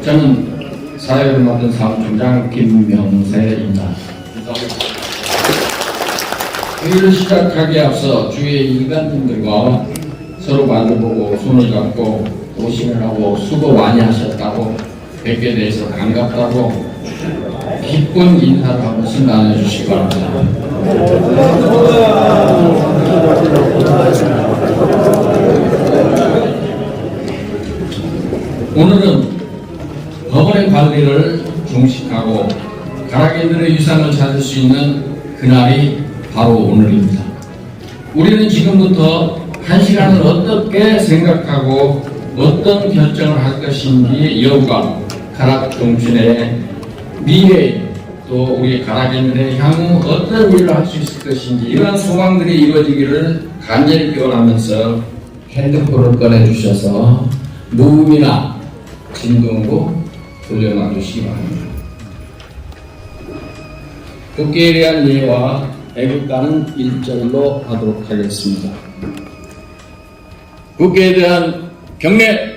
저는 사회를 맡은 사무총장 김명세입니다. 회의를 시작하기에 앞서 주위의 일반인들과 서로 마주보고 손을 잡고 오시면 하고 수고 많이 하셨다고 뵙게 돼서 반갑다고 기쁜 인사를 한 번씩 나눠주시기 바랍니다. 오늘은 법원의 관리를 중식하고 가락인들의 유산을 찾을 수 있는 그날이 바로 오늘입니다. 우리는 지금부터 한 시간을 어떻게 생각하고 어떤 결정을 할 것인지 여부가 가락 종춘의 미래 또 우리 가락인들의 향후 어떤 일을 할 수 있을 것인지 이러한 소망들이 이루어지기를 간절히 기원하면서 핸드폰을 꺼내주셔서 무음이나 진동으로 돌려놔주시기 바랍니다. 국기에 대한 예와 애국가는 1절로 하도록 하겠습니다. 국기에 대한 경례.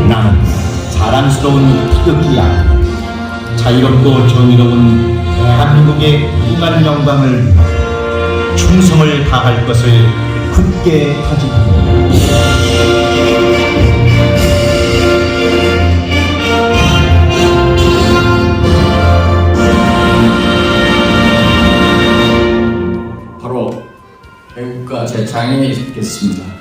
나는 자랑스러운 태극기야. 자유롭고 정의로운 대한민국의 무한 영광을 위해 충성을 다할 것을 굳게 다짐합니다. 바로 애국가 제창에 있겠습니다.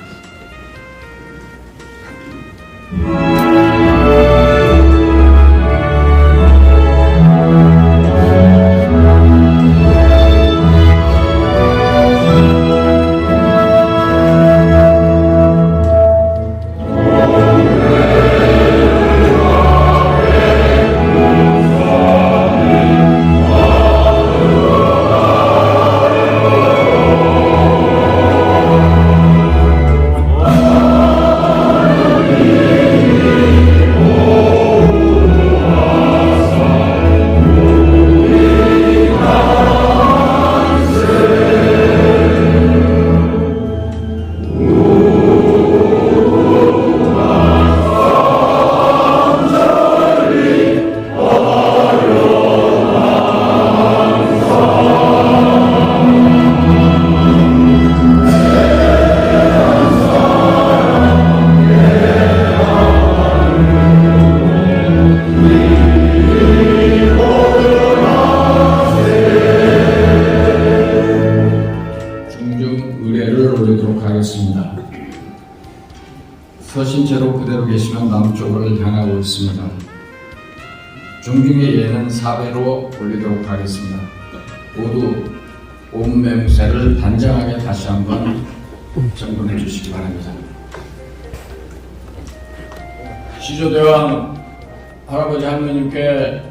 서신 채로 그대로 계시면 남쪽을 향하고 있습니다. 중중의 예는 4배로 올리도록 하겠습니다. 모두 온맹세를 단정하게 다시 한번 정돈해 주시기 바랍니다. 시조대왕 할아버지 할머님께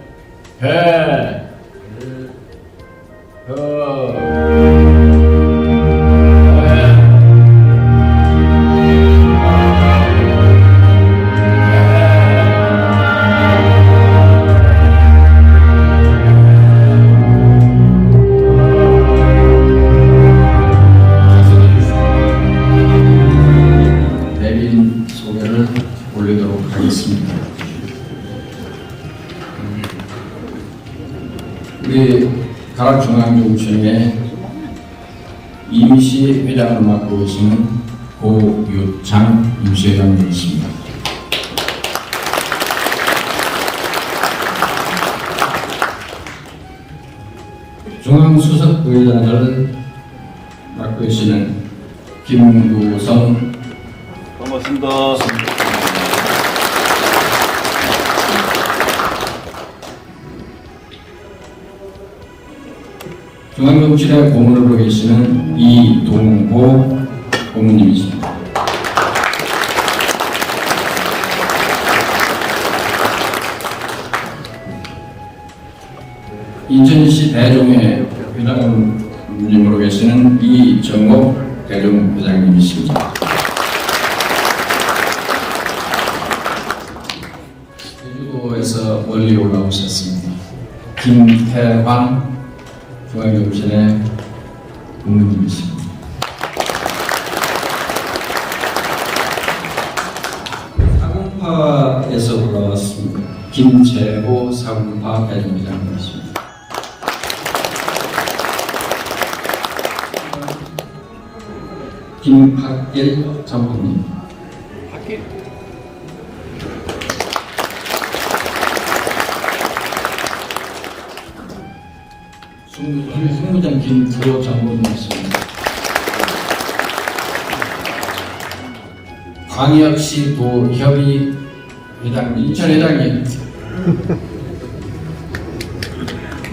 올리도록 하겠습니다. 우리 가락중앙정치회 임시 회장을 맡고 계시는 고유장 임시회장님이십니다. 중앙수석부회장을 맡고 계시는 김구성. 반갑습니다. 중앙정치회 고문으로 계시는 이동호 고문님이십니다. 인천시 대종회 회장님으로 계시는 이정옥 대종회장님이십니다. 멀리 올라오셨습니다. 김태환 중앙교육실의 부모님이십니다. 사공파에서 올라왔습니다. 김재호 사공파 대전장님이십니다. 김학길 장군님. 승무장 김구호 장군님이십니다. 광역시 도협의 회장님, 이천 회장님.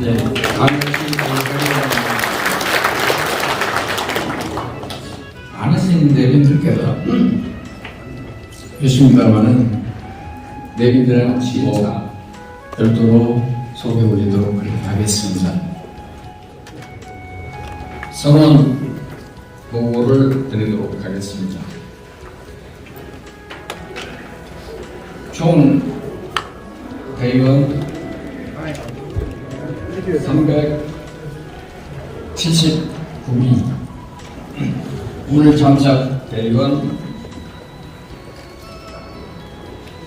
네, 광역시 도협의 회장님. 안 하시는 내빈들께서 계십니다만은 내빈들은 혹시 별도로 소개 올리도록 그렇게 하겠습니다. 선언 보고를 드리도록 하겠습니다. 총 대의원 379위, 오늘 참석 대의원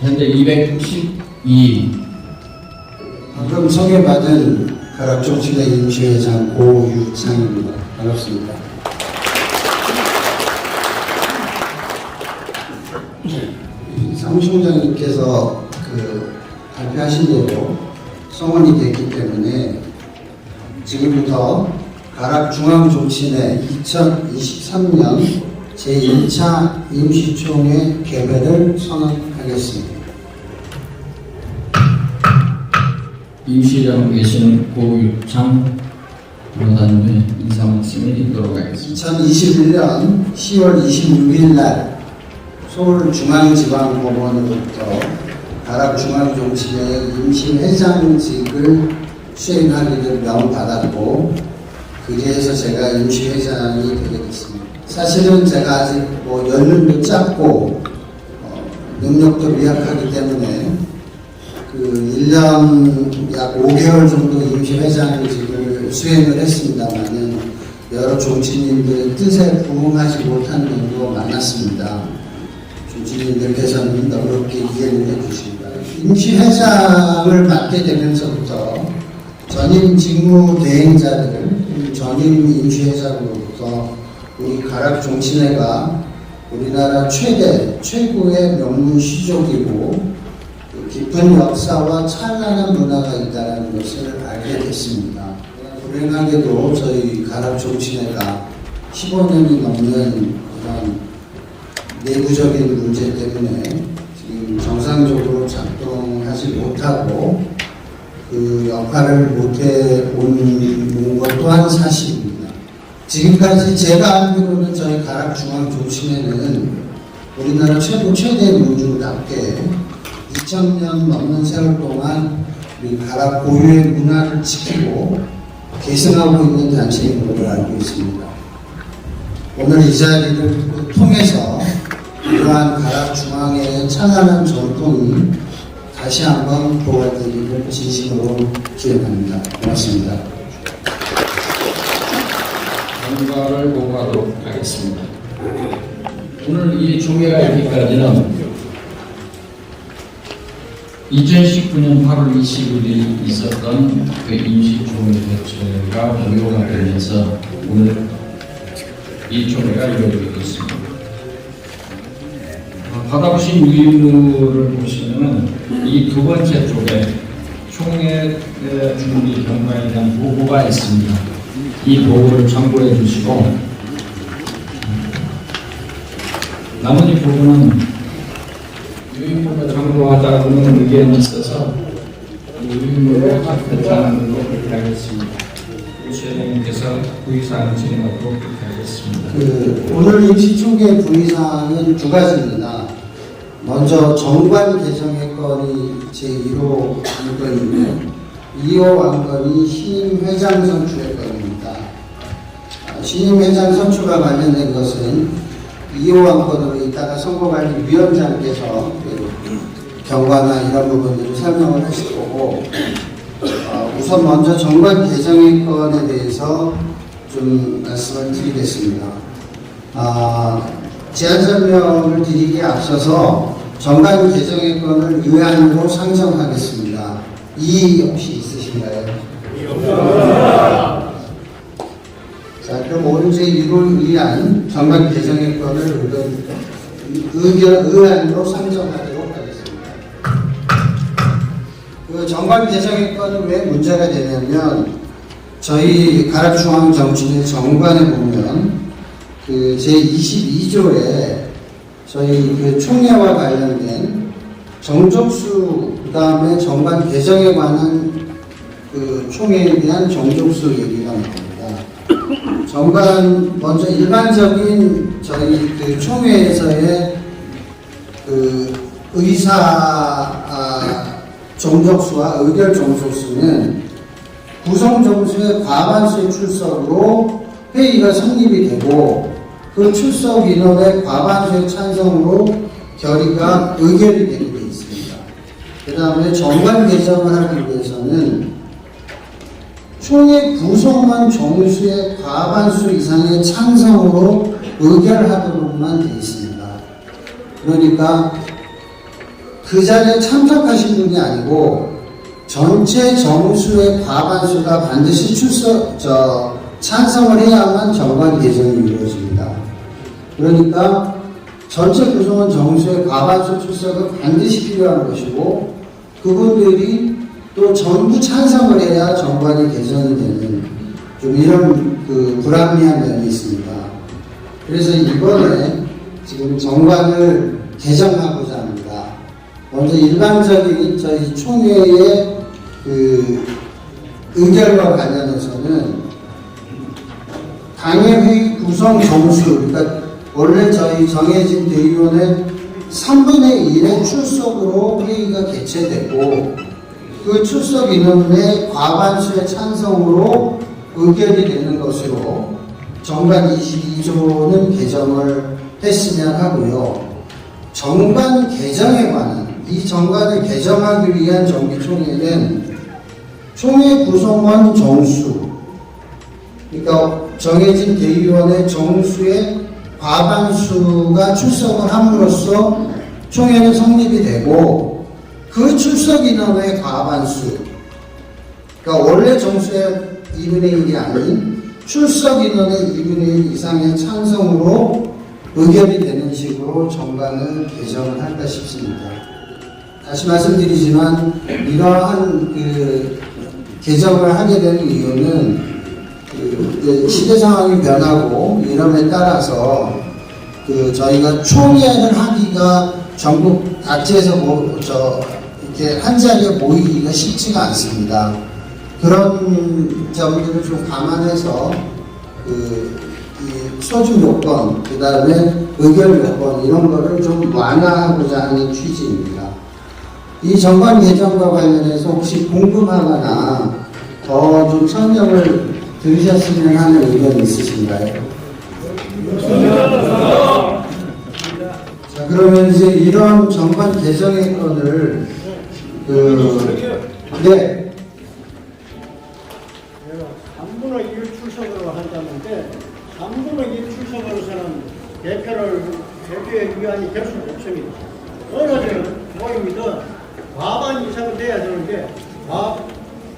현재 292위. 방금 소개받은 가락종시대 임시회장 고유창입니다. 반갑습니다. 사무총장님께서 발표하신 대로 성원이 됐기 때문에 지금부터 가락중앙종친회 2023년 제1차 임시총회 개회를 선언하겠습니다. 임시회장 계시는 고유창 변호사님의 인사 말씀을 읽도록 하겠습니다. 2021년 10월 26일 날 서울중앙지방법원으로부터 가락중앙종친회 임시회장직을 수행하기를 명받았고 그제에서 제가 임시회장이 되게 됐습니다. 사실은 제가 아직 연륜도 짧고 능력도 미약하기 때문에 1년 약 5개월 정도 임시회장직을 수행을 했습니다만은 여러 종친님들의 뜻에 부응하지 못한 면도 많았습니다. 종친님들께서는 너그럽게 이해를 해주십니다. 임시회장을 맡게 되면서부터 전임 직무 대행자들, 전임 임시회장으로부터 우리 가락종친회가 우리나라 최고의 명문 시족이고 깊은 역사와 찬란한 문화가 있다는 것을 알게 됐습니다. 불행하게도 저희 가락종친회가 15년이 넘는 그런 내부적인 문제 때문에 지금 정상적으로 작동하지 못하고 그 역할을 못해온 것 또한 사실입니다. 지금까지 제가 알기로는 저희 가락중앙종친회는 우리나라 최대 문주답게 2000년 넘는 세월 동안 우리 가락 고유의 문화를 지키고 계승하고 있는 단체인 것으로 알고 있습니다. 오늘 이 자리를 통해서 이러한 가락중앙회의 찬란한 전통이 다시 한번 보완되기를 진심으로 기원합니다. 고맙습니다. 경과를 보고하도록 하겠습니다. 오늘 이 총회가 있기까지는 2019년 8월 20일에 있었던 그 임시총회가 종료가 되면서 오늘 이 총회가 이루어지고 있습니다. 받아보신 유인물을 보시면 이 두 번째 쪽에 총회 준비 경과에 대한 보고가 있습니다. 이 보고를 참고해 주시고 나머지 부분은 유인물을 참고하자고는 의견이 있어서 유인물로 답변하는 걸로 그렇게 하겠습니다. 시장님께서 부의사항을 진행하도록 그렇게 하겠습니다. 오늘 임시총회 부의사항은 두 가지입니다. 먼저 정관 개정의 건이 제1호 안건이며 2호 안건이 신임 회장 선출의 건입니다. 신임 회장 선출과 관련된 것은 2호 안건으로 이따가 선거관리위원장께서 경과나 이런 부분들을 설명을 하실 거고, 우선 먼저 정관 개정의 건에 대해서 좀 말씀을 드리겠습니다. 제안 설명을 드리기에 앞서서 정관 개정의 건을 의안으로 상정하겠습니다. 이의 혹시 있으신가요? 자, 그럼 오른쪽에 이걸 의안 정관 개정의 건을 의안으로 상정하도록 하겠습니다. 그 정관 개정의 건은 왜 문제가 되냐면, 저희 가락중앙정치의 정관에 보면 그 제22조에 저희 그 총회와 관련된 정족수, 그 다음에 정관 개정에 관한 그 총회에 대한 정족수 얘기가 나옵니다. 정관, 먼저 일반적인 저희 그 총회에서의 그 의사 정족수와 의결 정족수는 구성 정수의 과반수의 출석으로 회의가 성립이 되고, 그 출석 인원의 과반수의 찬성으로 결의가 의결이 되는 게 있습니다. 그 다음에 정관 개정을 하기 위해서는 총회 구성원 정수의 과반수 이상의 찬성으로 의결하도록만 되어 있습니다. 그러니까 그 자리에 참석하신 분이 아니고 전체 정수의 과반수가 반드시 찬성을 해야만 정관 개정이 이루어집니다. 그러니까 전체 구성원 정수의 과반수 출석은 반드시 필요한 것이고, 그분들이 또 전부 찬성을 해야 정관이 개정이 되는 좀 이런 그 불합리한 면이 있습니다. 그래서 이번에 지금 정관을 개정하고자 합니다. 먼저 일반적인 저희 총회의 그 의결과 관련해서는 당일회의 구성 정수, 그러니까 원래 저희 정해진 대의원의 3분의 1의 출석으로 회의가 개최되고, 그 출석 인원의 과반수의 찬성으로 의결이 되는 것으로 정관 22조는 개정을 했으면 하고요. 정관 개정에 관한, 이 정관을 개정하기 위한 정기총회는 총회 구성원 정수, 그러니까 정해진 대의원의 정수의 과반수가 출석을 함으로써 총회는 성립이 되고, 그 출석 인원의 과반수, 그러니까 원래 정수의 2분의 1이 아닌 출석 인원의 2분의 1 이상의 찬성으로 의결이 되는 식으로 정관을 개정을 할까 싶습니다. 다시 말씀드리지만, 이러한 그 개정을 하게 된 이유는 그 시대 상황이 변하고 이름에 따라서 그 저희가 총회를 하기가 전국 각지에서 이렇게 한 자리에 모이기가 쉽지가 않습니다. 그런 점들을 좀 감안해서 이 소집 요건, 그 다음에 의결 요건 이런 거를 좀 완화하고자 하는 취지입니다. 이 정관 개정과 관련해서 혹시 궁금하거나 더 좀 설명을 들으셨으면 하는 의견이 있으신가요? 자, 그러면 이제 이런 정관 개정의 건을 네. 3분의 1 출석으로 한다는데 3분의 1 출석으로서는 대표의 위안이 될 수가 없습니다. 어느 모임이든 과반 이상은 돼야 되는데,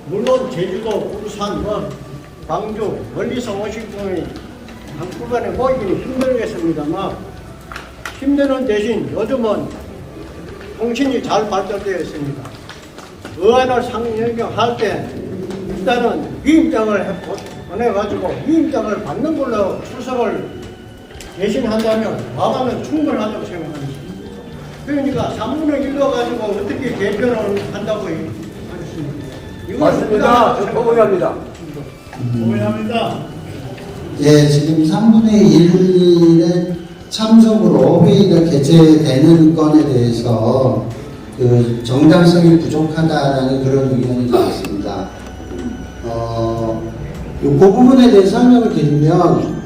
물론 제주도, 부산, 광주, 멀리서 오실 분이 한꺼번에 모이기는 힘들겠습니다만, 힘드는 대신 요즘은 통신이 잘 발달되어 있습니다. 의안을 상정할 때 일단은 위임장을 보내가지고 위임장을 받는 걸로 출석을 대신한다면 과반은 충분하다고 생각합니다. 그러니까 3분의 1로 가지고 어떻게 개편을 한다고 하겠습니까? 맞습니다. 저 동의합니다. 동의합니다. 예, 지금 3분의 1의 참석으로 회의가 개최되는 건에 대해서 그 정당성이 부족하다라는 그런 의견이 나왔습니다. 그 부분에 대해 설명을 드리면,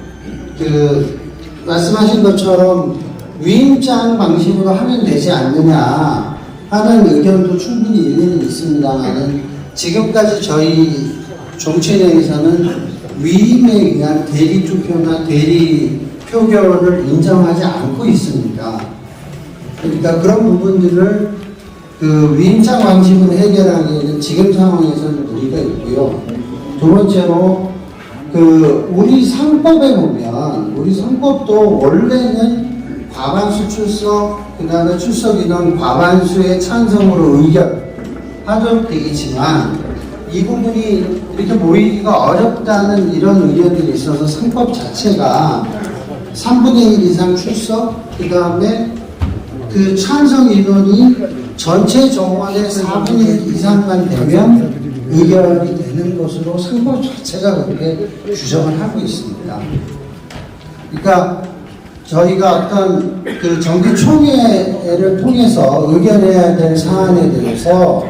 그 말씀하신 것처럼 위임장 방식으로 하면 되지 않느냐 하는 의견도 충분히 일리는 있습니다만은 지금까지 저희 정치인에서는 위임에 의한 대리 투표나 대리 표결을 인정하지 않고 있습니다. 그러니까 그런 부분들을 그 위임장 방식으로 해결하기에는 지금 상황에서는 무리가 있고요. 두 번째로 우리 상법에 보면 우리 상법도 원래는 과반수 출석, 그 다음에 출석 인원 과반수의 찬성으로 의결하도록 되어 있지만 이 부분이 이렇게 모이기가 어렵다는 이런 의견들이 있어서 상법 자체가 3분의 1 이상 출석, 그 다음에 그 찬성 인원이 전체 정원의 4분의 1 이상만 되면 의결이 되는 것으로 상법 자체가 그렇게 규정을 하고 있습니다. 그러니까 저희가 어떤 그 정기총회를 통해서 의결해야 될 사안에 대해서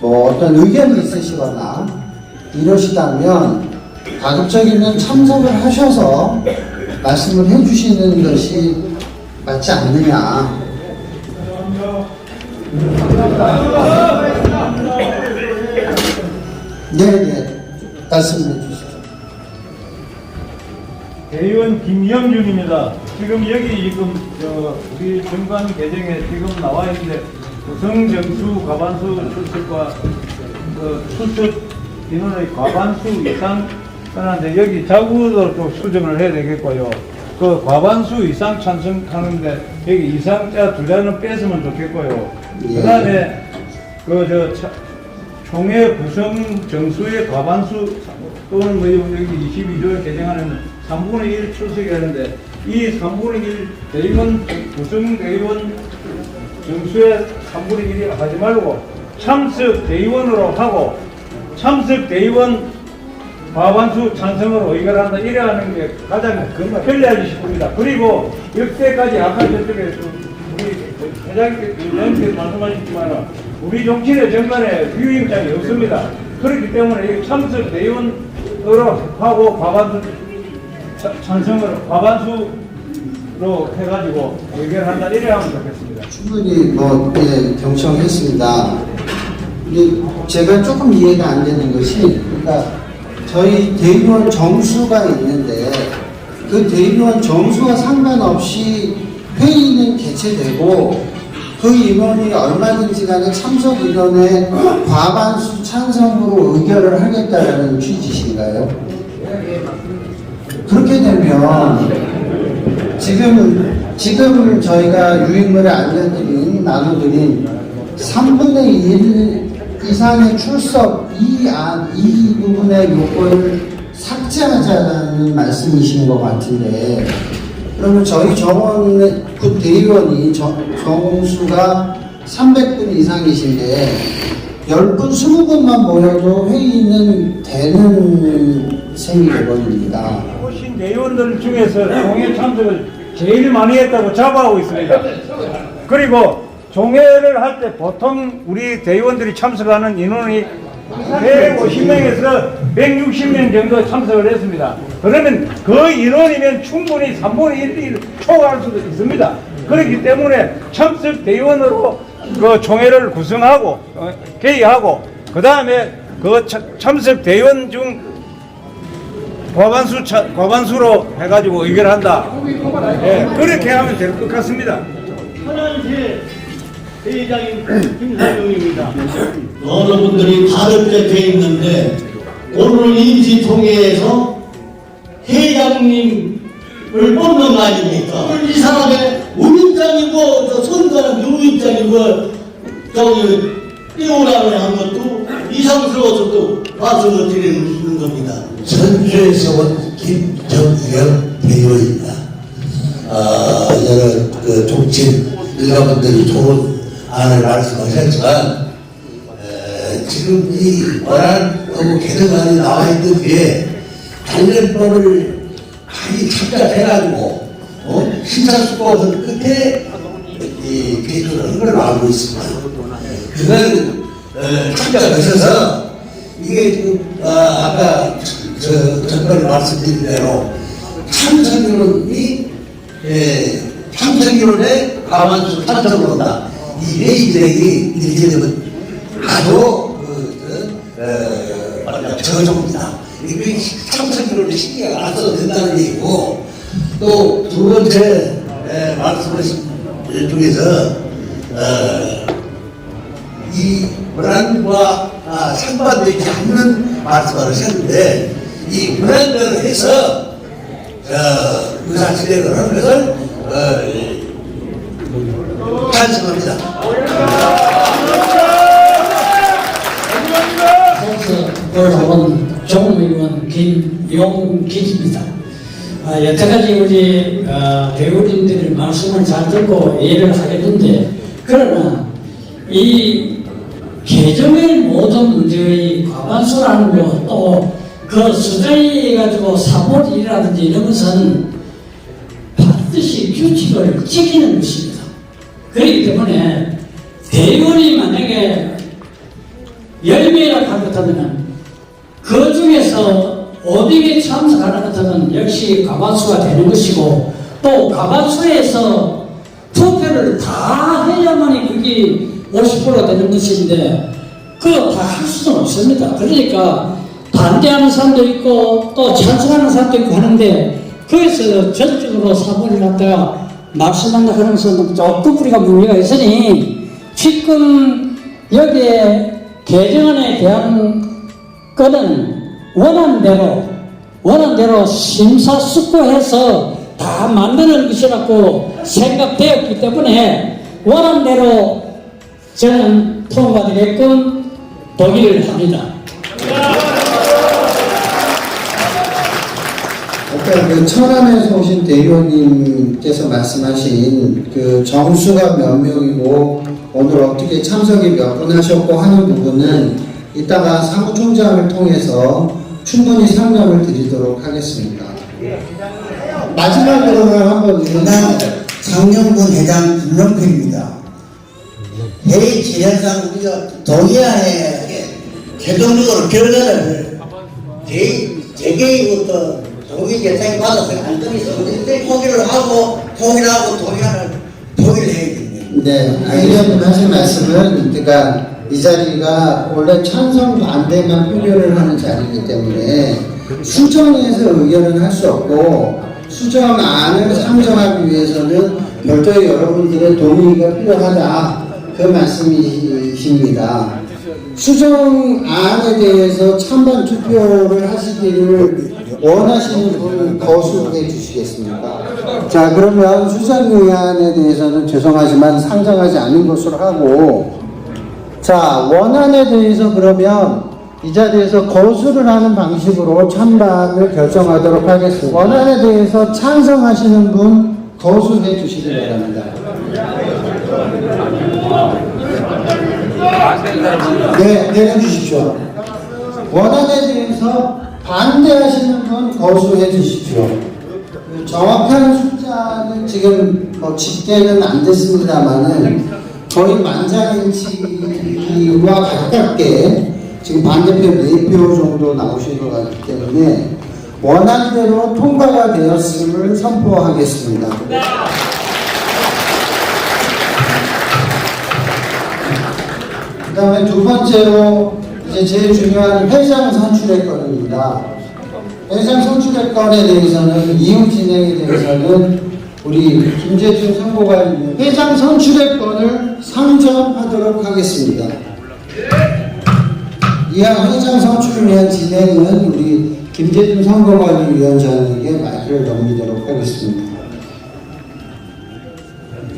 뭐 어떤 의견이 있으시거나 이러시다면 가급적이면 참석을 하셔서 말씀을 해주시는 것이 맞지 않느냐. 네, 말씀해 주시죠. 대의원 김영준입니다. 지금 여기 우리 정관 개정에 지금 나와 있는데 구성 정수 과반수 출석과 출석 인원의 과반수 이상 하는데 여기 자구도 좀 수정을 해야 되겠고요. 그 과반수 이상 찬성하는데 여기 이상자 두 자는 뺐으면 좋겠고요. 예. 그다음에 총회 구성 정수의 과반수 또는 뭐 여기 22조에 개정하는 3분의 1 출석이 하는데 이 3분의 1 대의원 구성 대의원 정수의 3분의 1이 하지 말고 참석 대의원으로 하고 참석 대의원 과반수 찬성으로 의결한다 이래 하는 게 가장 편리하지 싶습니다. 그리고 역대까지 아까 저쪽에 우리 회장님께서 말씀하셨지만 우리 정치의 정관에 위임장이 없습니다. 그렇기 때문에 참석 대의원으로 하고 과반수 찬성으로 과반수로 해가지고 의결한다 이래 하면 좋겠습니다. 충분히 경청했습니다. 제가 조금 이해가 안 되는 것이, 그러니까 저희 대의원 정수가 있는데 그 대의원 정수와 상관없이 회의는 개최되고 그 인원이 얼마든지 간에 참석 인원의 과반수 찬성으로 의결을 하겠다는 취지신가요? 그렇게 되면 지금 저희가 유인물에 알려드린 나눠드린 3분의 1 이상의 출석 이 부분의 요건을 삭제하자는 말씀이신 것 같은데, 그러면 저희 정원의 그 대의원이 정수가 300분 이상이신데 10분, 20분만 모여도 회의는 되는 셈이 되버립니다. 오신 대의원들 중에서 총회 참석을 제일 많이 했다고 자부하고 있습니다. 그리고 종회를 할 때 보통 우리 대의원들이 참석하는 인원이 150명에서 160명 정도 참석을 했습니다. 그러면 그 인원이면 충분히 3분의 1을 초과할 수도 있습니다. 그렇기 때문에 참석 대의원으로 그 총회를 구성하고 개의하고 그 다음에 그 참석 대의원 중 과반수로 해가지고 의결한다. 예, 그렇게 하면 될 것 같습니다. 하나님께 회장님 김사용입니다. 여러분들이 다들 때 있는데 오늘 임시통회에서 회장님을 뽑는 거 아닙니까? 이 사람의 우임장이고 저 선거는 우임장이고 저기 띄우라고 한 것도 이상스러워서 또 말씀을 드리는 겁니다. 전주에서 온 김정영 대의원입니다. 여러 그 정치인 일가분들이 좋은 안을 말씀하셨지만 지금 이 원안하고 개정안이 나와 있는 뒤에 관련법을 많이 참작해가지고 심사숙고하는 끝에 이 개정을 한 걸로 알고 있습니다. 그건 참작하셔서 이게 지금 아까 전번에 말씀드린 대로 참석인원이 참석인원의 과반수 찬성을 한다. 이 회의들이 이렇게 되면 아주 저조입니다. 이게 참석으로 시기가 나서 된다는 얘기고 또 두 번째 말씀하신 중에서 이 불안과 상반되지 않는 말씀을 하셨는데 이 불안을 해서 의사진행을 하는 것을 찬성합니다. 특별사원 정의원 김용기입니다. 여태까지 우리 배우님들의 말씀을 잘 듣고 이해를 하겠는데, 그러나 이 개정의 모든 문제의 과반수라는 것, 또 그 수정해가지고 사보일이라든지 이런 것은 반드시 규칙을 지키는 것입니다. 그렇기 때문에 대의원이 만약에 10명이라고 할 것 하면 그 중에서 5명이 참석하는 것 하면 역시 과반수가 되는 것이고, 또 과반수에서 투표를 다 해야만이 그게 50%가 되는 것인데 그거 다 할 수는 없습니다. 그러니까 반대하는 사람도 있고 또 찬성하는 사람도 있고 하는데, 거기서 전적으로 사본을 갖다가 말씀한다 그런 것은 조금 우리가 문제가 있으니, 지금 여기에 개정안에 대한 거는 원안대로 심사숙고해서 다 만드는 것이라고 생각되었기 때문에 원안대로 저는 통과되게끔 동의를 합니다. 아까 그 천안에서 오신 대의원님께서 말씀하신 그 정수가 몇 명이고 오늘 어떻게 참석이 몇 분 하셨고 하는 부분은 이따가 사무총장을 통해서 충분히 설명을 드리도록 하겠습니다. 마지막으로는 한번 장영군 회장 김영표입니다. 회의 진행상 우리가 동의안에 최종적으로 결과를 재개의부터 동의 결정이 받아서 안건이 있었는데 통일을 하고 동의를 해야 됩니다. 네, 의원님 하신 말씀은 그러니까 이 자리가 원래 찬성 반대만 표결을 하는 자리이기 때문에 수정에서 의견을 할 수 없고 수정안을 상정하기 위해서는 별도의 여러분들의 동의가 필요하다, 그 말씀이십니다. 수정안에 대해서 찬반 투표를 하시기를 원하시는 분 거수해 주시겠습니까? 자, 그러면 수정의안에 대해서는 죄송하지만 상정하지 않는 것으로 하고, 자, 원안에 대해서 그러면 이 자리에서 거수를 하는 방식으로 찬반을 결정하도록 하겠습니다. 원안에 대해서 찬성하시는 분 거수해 주시기 바랍니다. 네, 내려주십시오. 원안에 대해서 반대하시는 분 거수해 주십시오. 정확한 숫자는 지금 집계는 안 됐습니다만은 거의 만장일치와 가깝게 지금 반대표 4표 정도 나오신 것 같기 때문에 원안대로 통과가 되었음을 선포하겠습니다. 그 다음에 두 번째로 이제 제일 중요한 회장 선출의 건입니다. 회장 선출의 건에 대해서는 이후 진행에 대해서는 우리 김재준 선거관리 회장 선출의 건을 상정하도록 하겠습니다. 이하 회장 선출을 위한 진행은 우리 김재준 선거관리위원장에게 마이크를 넘기도록 하겠습니다.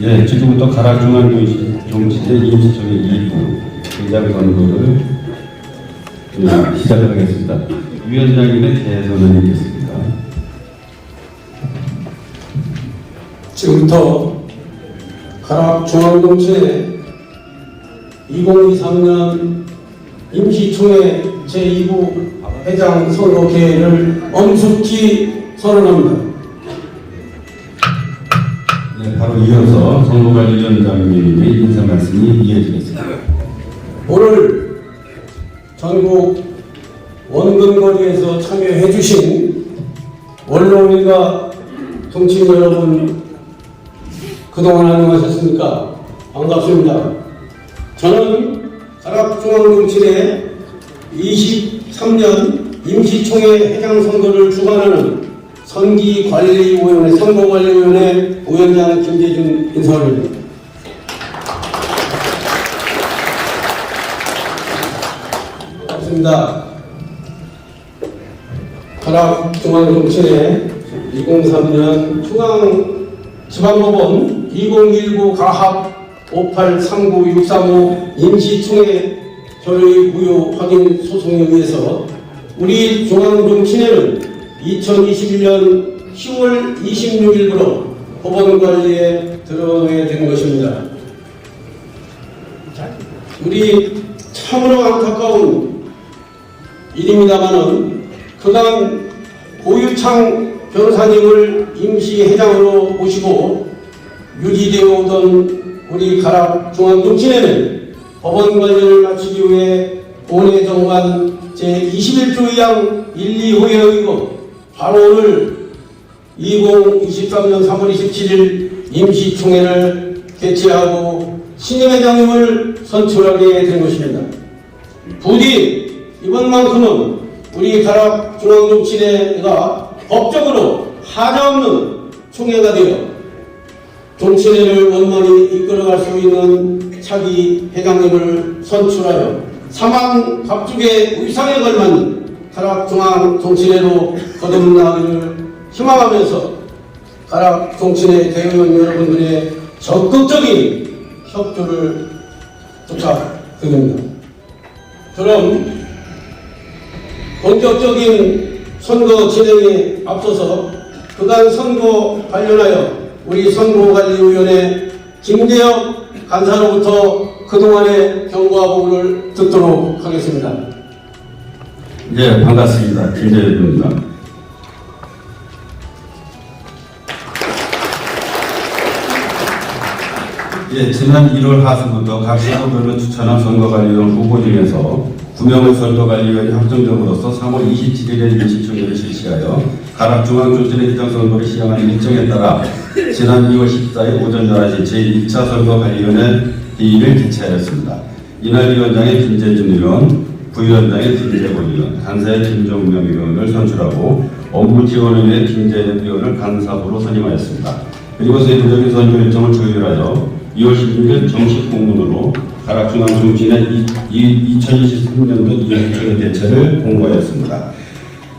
예, 지금부터 가락중앙정치제 임시총회 2부 회장 선거를 시작하겠습니다. 위원장님의 대선을 있겠습니다. 지금부터 가락중앙정치제 2023년 임시총회 제2부 회장 선거 개회를 엄숙히 선언합니다. 네, 바로 이어서 선거관리위원장님의 인사 말씀이 이어지겠습니다. 오늘 전국 원근거리에서 참여해 주신 원로원과 정치인 여러분, 그동안 안녕하셨습니까? 반갑습니다. 저는 가락중앙정치회 23년 임시총회 회장 선거를 주관하는 선거관리위원회 위원장 김재준 인사 올립니다. 반갑습니다. 가락중앙정치회 2003년 중앙지방법원 2019 가합 5839-635 임시총회 결의 무효 확인 소송에 의해서 우리 중앙정치회는 2021년 10월 26일부로 법원 관리에 들어오게 된 것입니다. 우리 참으로 안타까운 일입니다만은 그간 고유창 변호사님을 임시회장으로 모시고 유지되어 오던 우리 가락중앙정치회는 법원 관리를 마치기 위해 본회 정관 제21조 2항 1, 2호에 의거 바로 오늘 2023년 3월 27일 임시총회를 개최하고 신임 회장님을 선출하게 된 것입니다. 부디 이번만큼은 우리 가락중앙정치회가 법적으로 하자없는 총회가 되어 정치회를 원만히 이끌어갈 수 있는 차기 회장님을 선출하여 사망 갑죽의 의상에 걸맞는 가락중앙정치회로 거듭나기를 희망하면서 가락정치회 대의원 여러분들의 적극적인 협조를 부탁드립니다. 그럼 본격적인 선거 진행에 앞서서 그간 선거 관련하여 우리 선거관리위원회 김재혁 간사로부터 그동안의 경과 보고를 듣도록 하겠습니다. 네, 반갑습니다. 김재혁입니다. 예, 지난 1월 하순부터 각 시도별로 추천한 선거관리위원 후보 중에서 9명의 선거관리위원이 확정됨으로써 3월 27일에 임시총회를 실시하여 가락중앙정치회 회장 선거를 시행하는 일정에 따라 지난 2월 14일 오전 11시 제1차 선거관리위원회 회의를 개최하였습니다. 이날 위원장의 김재준 의원, 부위원장의 김재곤 의원, 간사의 김종명 의원을 선출하고 업무지원위원회 김재현 의원을 간사부로 선임하였습니다. 그리고 세부적인 선거 일정을 조율하여 2월 16일 정식 공문으로 가락중앙정치회 2023년도 임시총회 개최를 공고하였습니다.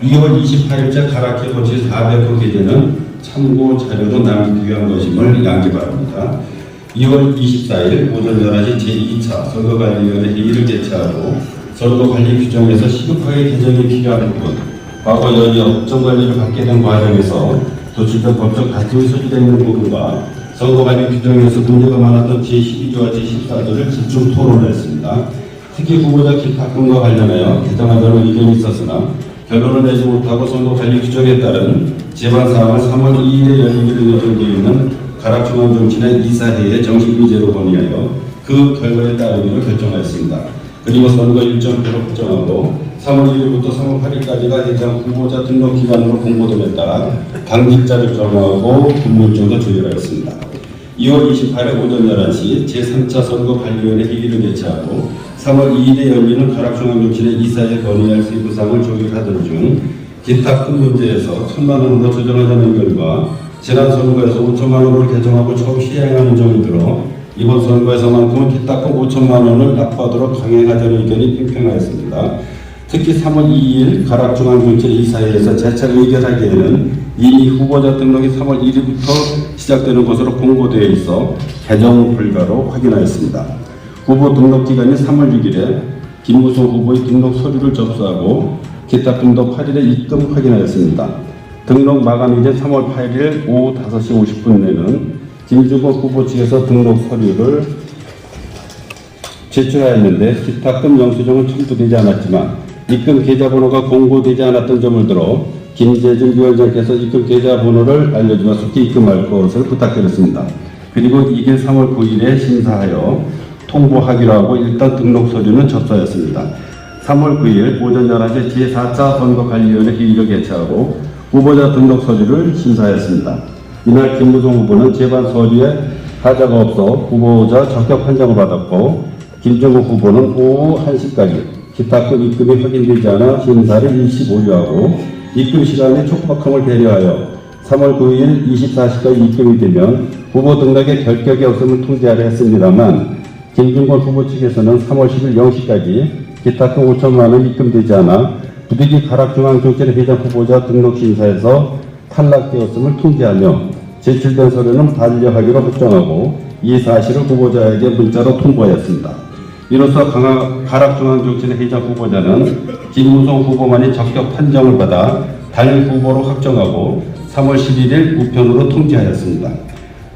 2월 28일째 가락회 고치 400호 게재는 참고 자료로 남기한 것임을 양기 바랍니다. 2월 24일 오전 11시 제2차 선거관리위원회 회의를 개최하고 선거관리 규정에서 시급하게 개정이 필요한 부분, 과거 연이어 국정관리를 받게 된 과정에서 도출된 법적 갈등이 소지되어 있는 부분과 선거관리 규정에서 문제가 많았던 제12조와 제14조를 집중 토론했습니다. 특히 후보자 기탁금과 관련하여 개정하자는 의견이 있었으나 결론을 내지 못하고 선거관리 규정에 따른 제반사항을 3월 2일에 열리기로 예정되어 있는 가락중앙정치회 이사회의 정식 의제로 건의하여 그 결과에 따르기로 결정하였습니다. 그리고 선거 일정표를 확정하고 3월 1일부터 3월 8일까지가 해당 후보자 등록 기간으로 공고됨에 따라 당직자를 정하고 근무일정도 조율하였습니다. 2월 28일 오전 11시 제3차 선거관리위원회 회의를 개최하고 3월 2일에 열리는 가락중앙정치회 이사회 건의할 세부사항을 조율하던 중 기탁금 문제에서 1,000만 원으로 조정하자는 의견과 지난 선거에서 5천만 원으로 개정하고 처음 시행하는 점을 들어 이번 선거에서만큼은 기탁금 5천만 원을 납부하도록 강행하자는 의견이 팽팽하였습니다. 특히 3월 2일 가락중앙정치회 이사회에서 재차 의결하기에는 이미 후보자 등록이 3월 1일부터 시작되는 것으로 공고되어 있어 개정 불가로 확인하였습니다. 후보 등록 기간이 3월 6일에 김무성 후보의 등록 서류를 접수하고 기탁금도 8일에 입금 확인하였습니다. 등록 마감일인 3월 8일 오후 5시 50분에는 김주국 후보 측에서 등록 서류를 제출하였는데 기탁금 영수증은 첨부되지 않았지만 입금 계좌번호가 공고되지 않았던 점을 들어 김재준 위원장께서 입금 계좌번호를 알려주면 속히 입금할 것을 부탁드렸습니다. 그리고 이게 3월 9일에 심사하여 통보하기로 하고 일단 등록 서류는 접수하였습니다. 3월 9일 오전 11시 제4차 선거관리위원회 회의를 개최하고 후보자 등록 서류를 심사하였습니다. 이날 김무성 후보는 제반 서류에 타자가 없어 후보자 적격 판정을 받았고 김정국 후보는 오후 1시까지 기타급 입금이 확인되지 않아 심사를 일시 보류하고 입금 시간의 촉박함을 배려하여 3월 9일 24시까지 입금이 되면 후보 등락에 결격이 없음을 통지하려 했습니다만 김준권 후보 측에서는 3월 10일 0시까지 기타급 5천만 원 입금되지 않아 부득이 가락중앙정치회장 후보자 등록 심사에서 탈락되었음을 통지하며 제출된 서류는 반려하기로 확정하고 이 사실을 후보자에게 문자로 통보하였습니다. 이로써 가락중앙정치회장 후보자는 김무성 후보만이 적격 판정을 받아 단일 후보로 확정하고 3월 11일 우편으로 통지하였습니다.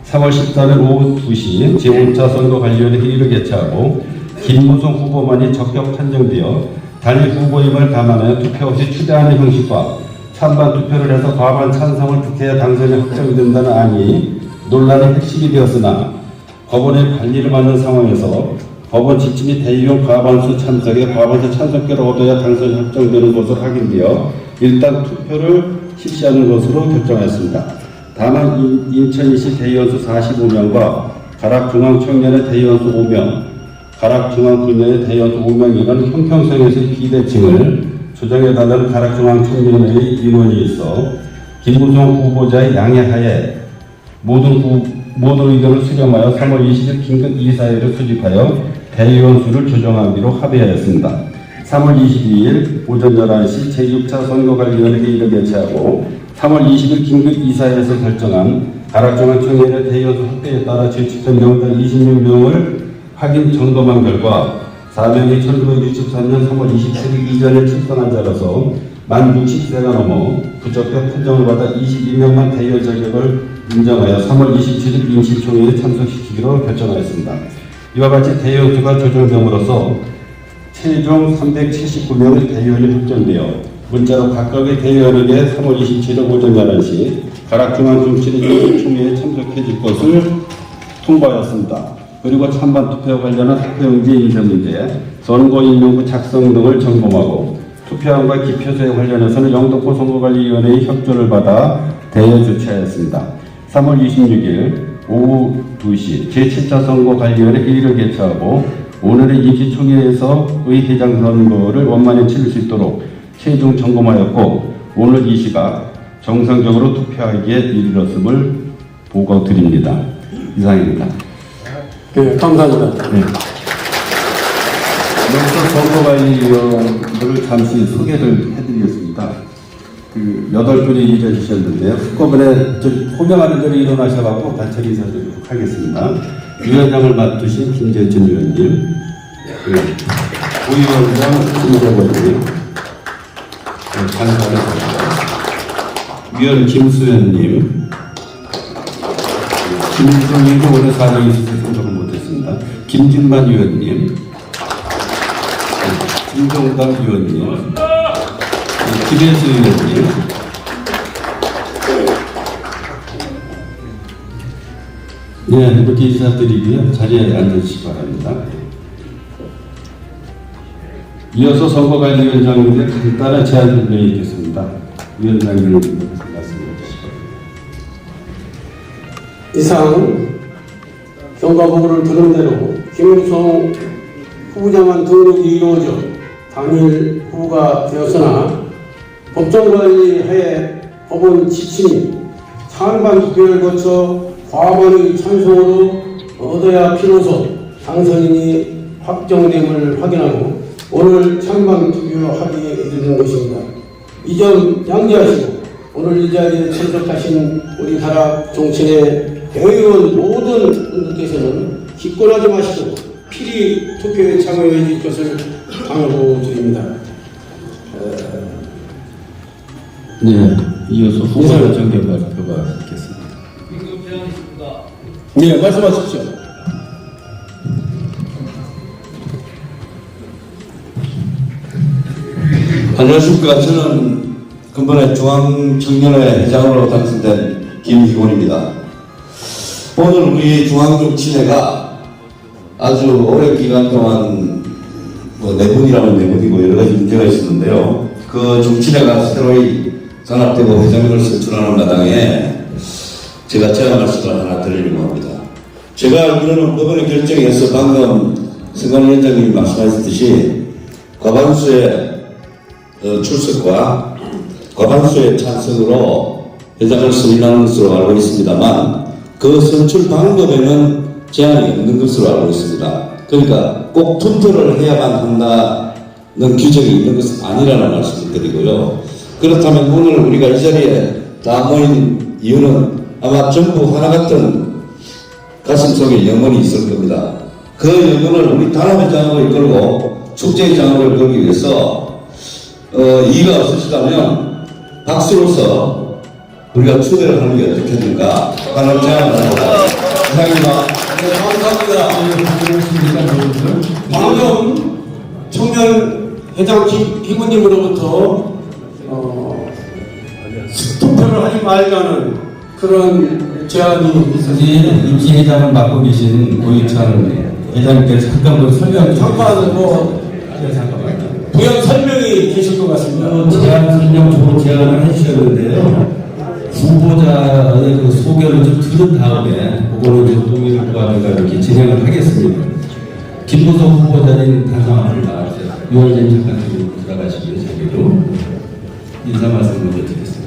3월 14일 오후 2시 제5차 선거관리위원회 회의를 개최하고 김무성 후보만이 적격 판정되어 단일 후보임을 감안하여 투표 없이 추대하는 형식과 찬반 투표를 해서 과반 찬성을 득해야 당선이 확정된다는 안이 논란의 핵심이 되었으나 법원의 관리를 받는 상황에서 법원 지침이 대의원 과반수 참석에 과반수 찬성표를 얻어야 당선이 확정되는 것으로 확인되어 일단 투표를 실시하는 것으로 결정하였습니다. 다만 인천시 대의원수 45명과 가락중앙청년의 대의원수 5명, 가락중앙군의 대의원수 5명이라는 형평성에서의 비대칭을 조정해달라는 가락중앙청년회의 임원이 있어 김무성 후보자의 양해하에 모든 의견을 수렴하여 3월 20일 긴급 이사회를 수집하여 대의원 수를 조정하기로 합의하였습니다. 3월 22일 오전 11시 제6차 선거관리위원회 회의를 개최하고 3월 20일 긴급 이사회에서 결정한 가락중앙청년회 대의원수 확대에 따라 제출된 명단 26명을 확인 점검한 결과 4명이 1964년 3월 27일 이전에 출생한 자라서 만 60세가 넘어 부적격 판정을 받아 22명만 대의원 자격을 인정하여 3월 27일 임시총회에 참석시키기로 결정하였습니다. 이와 같이 대의원 수가 조정됨으로써 최종 379명의 대의원이 확정되어 문자로 각각의 대의원에게 3월 27일 오전 11시 가락중앙정치회의총회에 참석해 줄 것을 통보하였습니다. 그리고 찬반 투표 관련한 투표용지 인쇄 문제, 선거인명부 작성 등을 점검하고 투표함과 기표소에 관련해서는 영등포 선거관리위원회의 협조를 받아 대여 조치하였습니다. 3월 26일 오후 2시 제7차 선거관리위원회 회의를 개최하고 오늘의 임시총회에서의 회장 선거를 원만히 치를 수 있도록 최종 점검하였고 오늘 이 시각 정상적으로 투표하기에 이르렀음을 보고드립니다. 이상입니다. 네, 감사합니다. 네. 여기서 선거관리위원들을 잠시 소개를 해드리겠습니다. 8분이 일해 주셨는데요. 한꺼번에 호명하는 대로 일어나셔가지고 단체 인사드리도록 하겠습니다. 위원장을 맡으신 김재준 위원님, 부위원장 김재원님, 간사를 위원 김수현님, 김성일도 오늘 사정이 있어서 선정을 못했습니다. 김진만 위원님, 김종당 위원님, 김혜수 위원님, 네, 이렇게 인사드리고요. 자리에 앉으시기 바랍니다. 이어서 선거관리위원장님의 간단한 제안 설명이 있겠습니다. 위원장님 말씀해 주시기 바랍니다. 이상 경과보고를 들은 대로 김무성 후보자만 등록이 이루어져 단일 후보가 되었으나 법정관리하에 법원 지침이 찬반 투표를 거쳐 과반의 찬성으로 얻어야 비로소 당선인이 확정됨을 확인하고 오늘 찬반 투표하기에 이르는 것입니다. 이 점 양지하시고 오늘 이 자리에 참석하신 우리 가락 정치의 대의원 모든 분들께서는 기권하지 마시고 필히 투표에 참여해 주실 것을 강요드립니다. 네, 이어서 후보자 정결 발표가 있겠습니다. 네, 말씀하십시오. 안녕하십니까. 저는 근본에 중앙청년회 회장으로 당선된 김희곤입니다. 오늘 우리 중앙정치회가 아주 오랜 기간 동안 내분이라면 내분이고 여러 가지 문제가 있었는데요. 그 정치회가 새로이 단합되고 회장님을 선출하는 마당에 제가 제안 말씀을 하나 드리려고 합니다. 제가 알기로는 법원의 결정에서 방금 성관 위원장님이 말씀하셨듯이 과반수의 출석과 과반수의 찬성으로 회장을 선임하는 것으로 알고 있습니다만 그 선출 방법에는 제한이 없는 것으로 알고 있습니다. 그러니까 꼭 투표를 해야만 한다는 규정이 있는 것은 아니라는 말씀을 드리고요. 그렇다면 오늘 우리가 이 자리에 다 모인 이유는 아마 전부 하나 같은 가슴 속에 영혼이 있을 겁니다. 그 영혼을 우리 단합의 장으로 이끌고 축제의 장으로 이끌기 위해서 이의가 없으시다면 박수로서 우리가 추대를 하는 게 어떻겠는가 하는 제안을 합니다. 이상입니다. 방금 청년회장 김의원님으로부터 투표를 하지 말자는 그런 제안이 있었는데 임시회장을 맡고 계신 고유찬 회장님께서 잠깐 설명 잠깐 부연 설명이 계실 것 같습니다. 제안 설명 좋은 제안을 해주셨는데요. 후보자의 그 소개를 좀 들은 다음에 그거를 좀 동의를 구하는가 이렇게 진행을 하겠습니다. 김무성 후보자님 단상합니다. 위원장님 잠깐 들어가시기로 자기로 인사 말씀 먼저 드리겠습니다.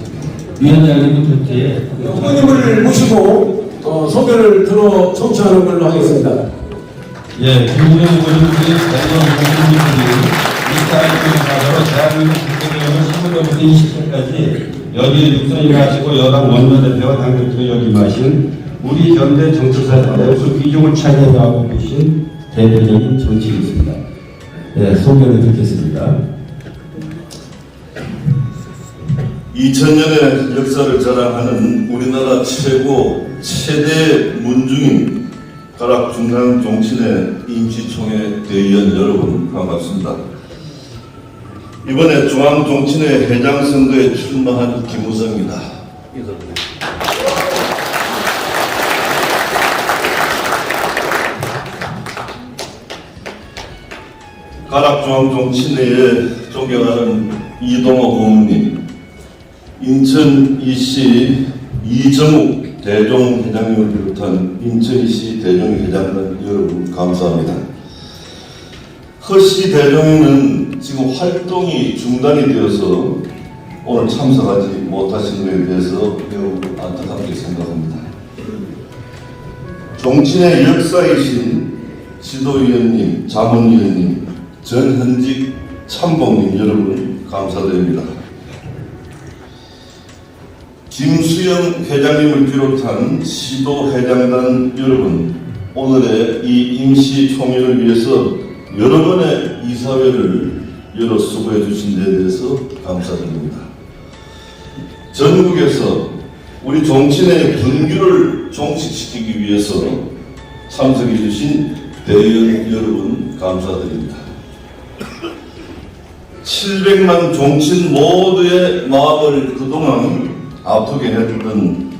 위원장님은 첫째 후보님을 모시고 소개를 들어 청취하는 걸로 하겠습니다. 예, 김무성 후보님들이 대전 국민들이 이스라엘 사자로 대한민국 국회의원을 10월부터 20일까지 여기에 육선임하시고 여당 원내대표와 당대표 역임하신 우리 현대 정치사에 매우 비중을 차지하고 계신 대표적인 정치인입니다. 네, 소개를 듣겠습니다. 2000년의 역사를 자랑하는 우리나라 최대 문중인 가락 중앙 종친회 임시총회 대의원 여러분 반갑습니다. 이번에 중앙종친회 회장 선거에 출마한 김무성입니다. 가락중앙종친회에 존경하는 이동호 고문님, 인천이시 이정욱 대종 회장님을 비롯한 인천이시 대종 회장단 여러분 감사합니다. 허씨 대종이는 지금 활동이 중단이 되어서 오늘 참석하지 못하신 것에 대해서 매우 안타깝게 생각합니다. 종친의 역사이신 지도위원님, 자문위원님, 전현직 참봉님 여러분 감사드립니다. 김수영 회장님을 비롯한 시도회장단 여러분, 오늘의 이 임시총회를 위해서 여러 번의 이사회를 열어 수고해 주신 데 대해서 감사드립니다. 전국에서 우리 종친의 분규를 종식시키기 위해서 참석해 주신 대의원 여러분 감사드립니다. 700만 종친 모두의 마음을 그동안 아프게 했던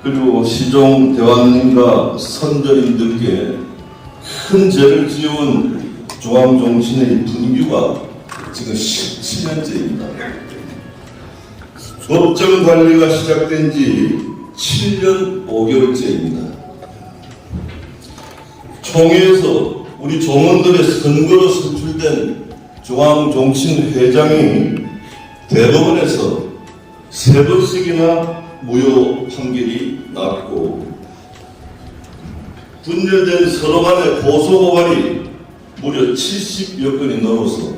그리고 시종 대왕님과 선조님들께 큰 죄를 지어온 중앙종친의 분규가 지금 17년째입니다. 법정 관리가 시작된 지 7년 5개월째입니다. 총회에서 우리 종원들의 선거로 선출된 중앙종친회장이 대법원에서 3번씩이나 무효 판결이 났고 분열된 서로 간의 고소고발이 무려 70여 건이 넘어서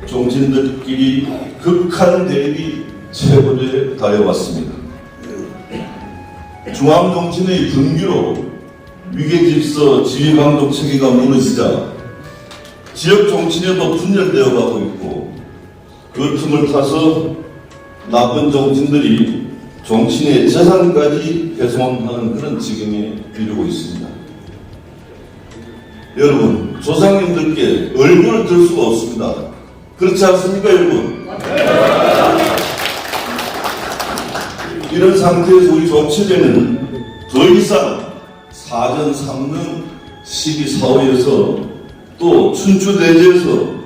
종친들끼리 극한 대립이 최고조에 달해왔습니다. 중앙종친의 분규로 위계질서 지휘감독 체계가 무너지자 지역 종친에도 분열되어 가고 있고 그 틈을 타서 나쁜 종친들이 종친의 재산까지 훼손하는 그런 지경에 이르고 있습니다. 여러분, 조상님들께 얼굴을 들 수가 없습니다. 그렇지 않습니까, 여러분? 이런 상태에서 우리 종친회는 더 이상 사전 3능 시기 사후에서 또 춘추대제에서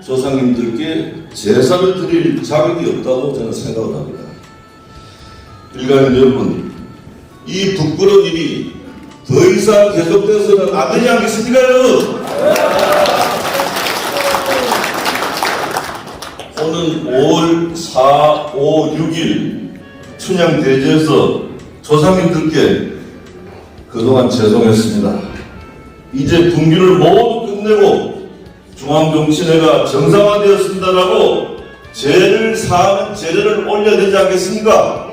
조상님들께 제사를 드릴 자격이 없다고 저는 생각을 합니다. 일가인 여러분, 이 부끄러운 일이 더 이상 계속돼서는 안 되지 않겠습니까, 여러분? 오는 5월 4, 5, 6일 춘향대제에서 조상님들께 그동안 죄송했습니다. 이제 분규를 모두 끝내고 중앙정치회가 정상화되었습니다라고 죄를 사하는 제례를 올려야 되지 않겠습니까?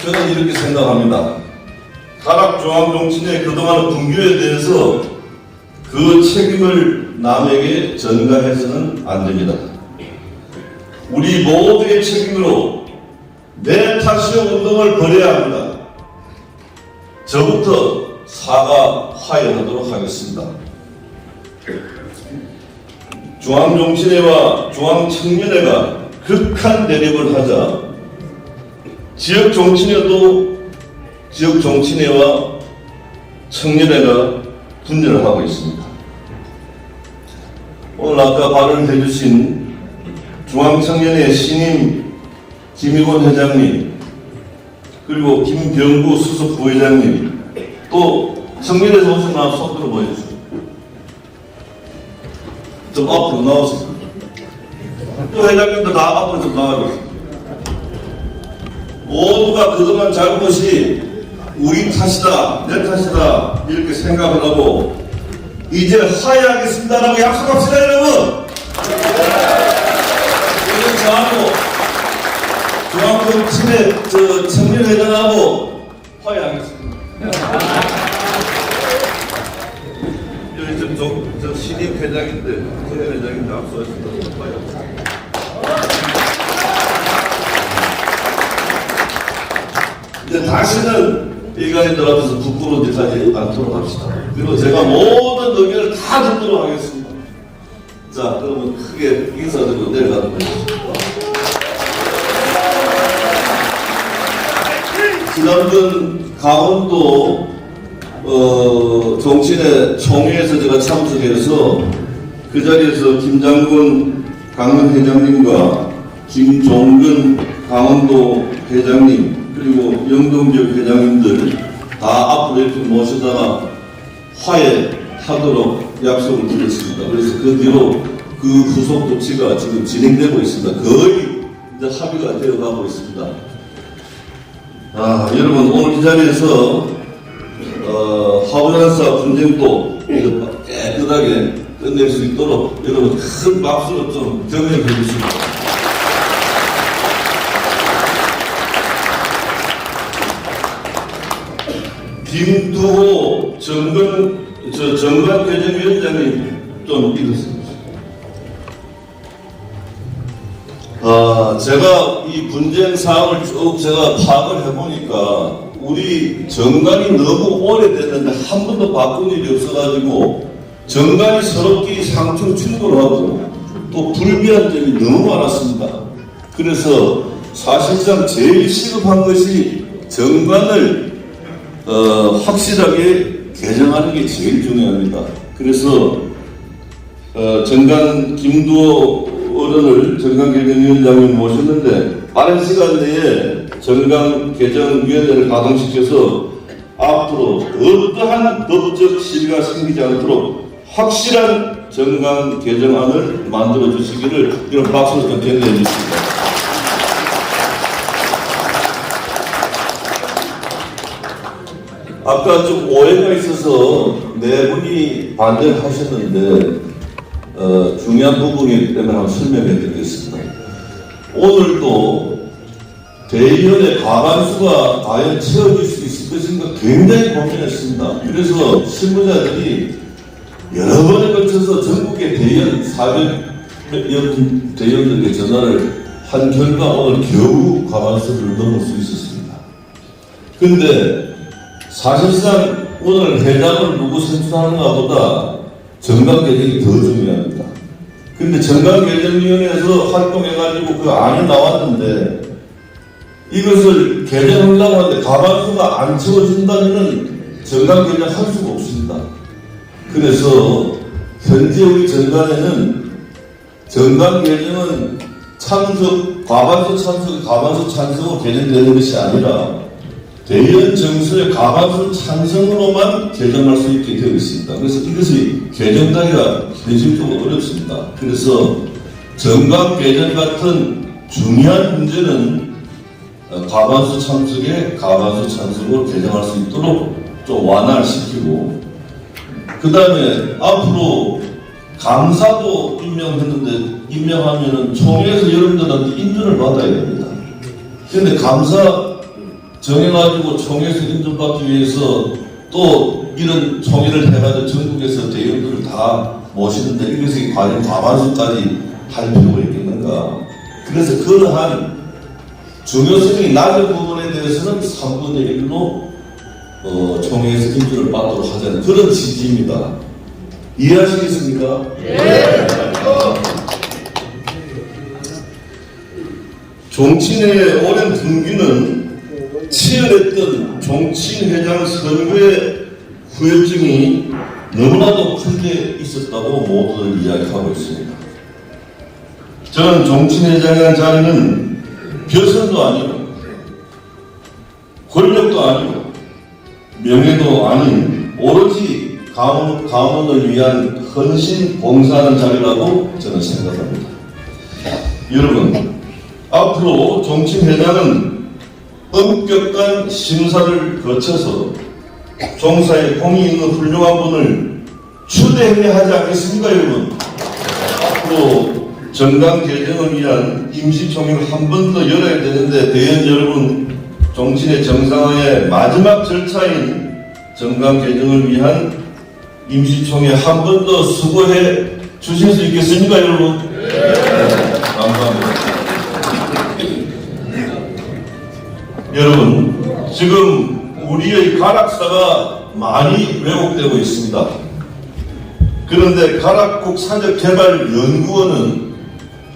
저는 이렇게 생각합니다. 가락 중앙정치회 그동안 분규에 대해서 그 책임을 남에게 전가해서는 안 됩니다. 우리 모두의 책임으로 내 탓이요 운동을 벌여야 합니다. 저부터 사과 화해하도록 하겠습니다. 중앙정치회와 중앙청년회가 극한 대립을 하자 지역정치회도 지역정치회와 청년회가 분열을 하고 있습니다. 오늘 아까 발언해 주신 중앙청년회 신임 김희곤 회장님 그리고 김병구 수석 부회장님 또 청년회에서 오신 분 손 들어 보여주세요. 좀 앞으로 나오세요. 또 회장님도 다 앞으로 좀 나와주세요. 모두가 그동안 잘못이 우리 탓이다, 내 탓이다 이렇게 생각을 하고 이제 화해하겠습니다라고 약속합시다, 여러분. 이건 저하고 중앙정치회 청년회장하고 화해하겠습니다. 여기 저 신임 회장인데 청년회장인데 앞서있습니다. 화해하겠습니다. 이제 다시는 일간인들 앞에서 부끄러운 짓 하지 않도록 합시다. 그리고 제가 모든 의견을 다 듣도록 하겠습니다. 자, 그러면 크게 인사드리고 내려가도록 하겠습니다. 지난번 강원도 정치인회 총회에서 제가 참석해서 그 자리에서 김장군 강릉회장님과 김종근 강원도 회장님 그리고 영동지역 회장님들 다 앞으로 이렇게 모시다가 화해하도록 약속을 드렸습니다. 그래서 그 뒤로 그 후속 조치가 지금 진행되고 있습니다. 거의 이제 합의가 되어가고 있습니다. 여러분 오늘 이 자리에서 화우산사 분쟁도 깨끗하게 끝낼 수 있도록 여러분 큰 박수로 좀 격려해 주십시오. 김두호 정관개정위원장님 좀 읽었습니다. 제가 이 분쟁 사항을 쭉 제가 파악을 해보니까 우리 정관이 너무 오래됐는데 한 번도 바꾼 일이 없어가지고 정관이 서로끼리 상충 충돌하고 또 불비한 점이 너무 많았습니다. 그래서 사실상 제일 시급한 것이 정관을 확실하게 개정하는 게 제일 중요합니다. 그래서 정관 김두호 어른을 정관개정위원장님 모셨는데 빠른 시간 내에 정관개정위원회를 가동시켜서 앞으로 어떠한 법적 시비가 생기지 않도록 확실한 정관개정안을 만들어 주시기를 이런 박수로 좀 격려해 주십니다. 아까 좀 오해가 있어서 네 분이 반대를 하셨는데 중요한 부분이기 때문에 한번 설명해 드리겠습니다. 오늘도 대의원의 과반수가 과연 채워질 수 있을 것인가 굉장히 고민했습니다. 그래서 신문자들이 여러 번에 걸쳐서 전국의 대의원 400여 대의원들에게 전화를 한 결과 오늘 겨우 과반수를 넘을 수 있었습니다. 근데 사실상 오늘 회장을 누구 선출하는가 보다 정관개정이 더 중요합니다. 근데 정관개정위원회에서 활동해가지고 그 안이 나왔는데 이것을 개정하려고 하는데 과반수가 안 채워진다면 정관개정 할 수가 없습니다. 그래서 현재 우리 정관에는 정관개정은 과반수 찬성으로 개정되는 것이 아니라 대의원 정서의 과반수 찬성으로만 개정할 수 있게 되어 있습니다. 그래서 이것이 개정하기가 현실적으로 어렵습니다. 그래서 정강 개정 같은 중요한 문제는 과반수 참석에 과반수 찬성으로 개정할 수 있도록 좀 완화시키고, 그 다음에 앞으로 감사도 임명했는데 임명하면은 총회에서 여러분들한테 인준을 받아야 됩니다. 그런데 감사 정해가지고 총회에서 인정받기 위해서 또 이런 총회를 해가지고 전국에서 대의원들을 다 모시는데 이것이 과연 과반수까지 할 필요가 있겠는가. 그래서 그러한 중요성이 낮은 부분에 대해서는 3분의 1로 총회에서 인준을 받도록 하자는 그런 취지입니다. 이해하시겠습니까? 네. 종친의 오랜 분기는 치열했던 종친회장 선거의 후유증이 너무나도 크게 있었다고 모두들 이야기하고 있습니다. 저는 종친회장이라는 자리는 벼슬도 아니고 권력도 아니고 명예도 아닌 오로지 가문을 위한 헌신 봉사하는 자리라고 저는 생각합니다. 여러분, 앞으로 종친회장은 엄격한 심사를 거쳐서 종사에 공이 있는 훌륭한 분을 추대해야 하지 않겠습니까, 여러분? 앞으로 정당 개정을 위한 임시총회를 한 번 더 열어야 되는데, 대의원 여러분, 종친의 정상화의 마지막 절차인 정당 개정을 위한 임시총회 한 번 더 수고해 주실 수 있겠습니까, 여러분? 네. 감사합니다. 여러분, 지금 우리의 가락사가 많이 왜곡되고 있습니다. 그런데 가락국 사적개발연구원은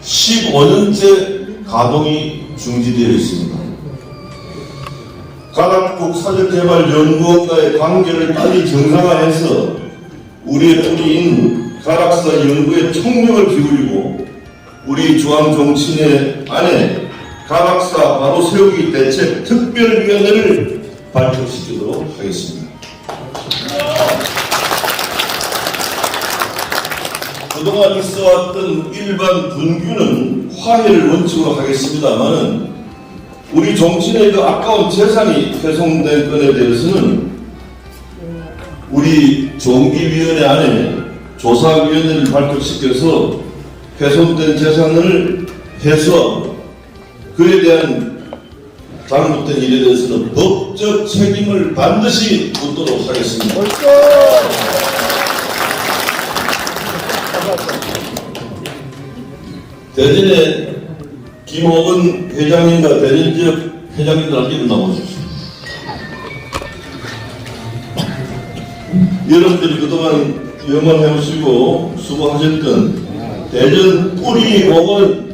15년째 가동이 중지되어 있습니다. 가락국 사적개발연구원과의 관계를 빨리 정상화해서 우리의 뿌리인 가락사 연구에 총력을 기울이고 우리 중앙정치회 안에 가락사 바로 세우기 대책 특별위원회를 발표시키도록 하겠습니다. 그동안 있어왔던 일반 분규는 화해를 원칙으로 하겠습니다만 우리 정치인의 그 아까운 재산이 훼손된 건에 대해서는 우리 정기위원회 안에 조사위원회를 발표시켜서 훼손된 재산을 해서 그에 대한 잘못된 일에 대해서는 법적 책임을 반드시 묻도록 하겠습니다. 대전의 김호근 회장님과 대전 지역 회장님들한테 일어나 보십시오. 여러분들이 그동안 영원해오시고 수고하셨던 대전 뿌리 공원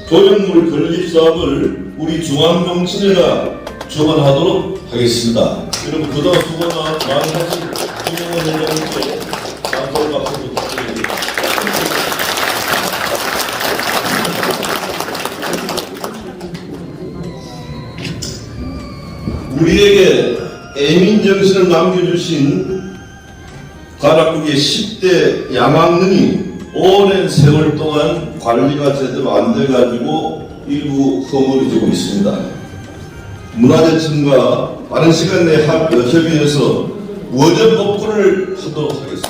조형물 건립 사업을 우리 중앙정치회가 주관하도록 하겠습니다. 여러분 그동안 수고 많이 하신 김영원 회장님께 감사의 박수 부탁드립니다. 우리에게 애민정신을 남겨주신 가락국의 10대 양학릉이 오랜 세월 동안 관리가 제대로 안 돼가지고 일부 허물어지고 있습니다. 문화재청과 빠른 시간 내에 협의해서 원전 복구를 하도록 하겠습니다.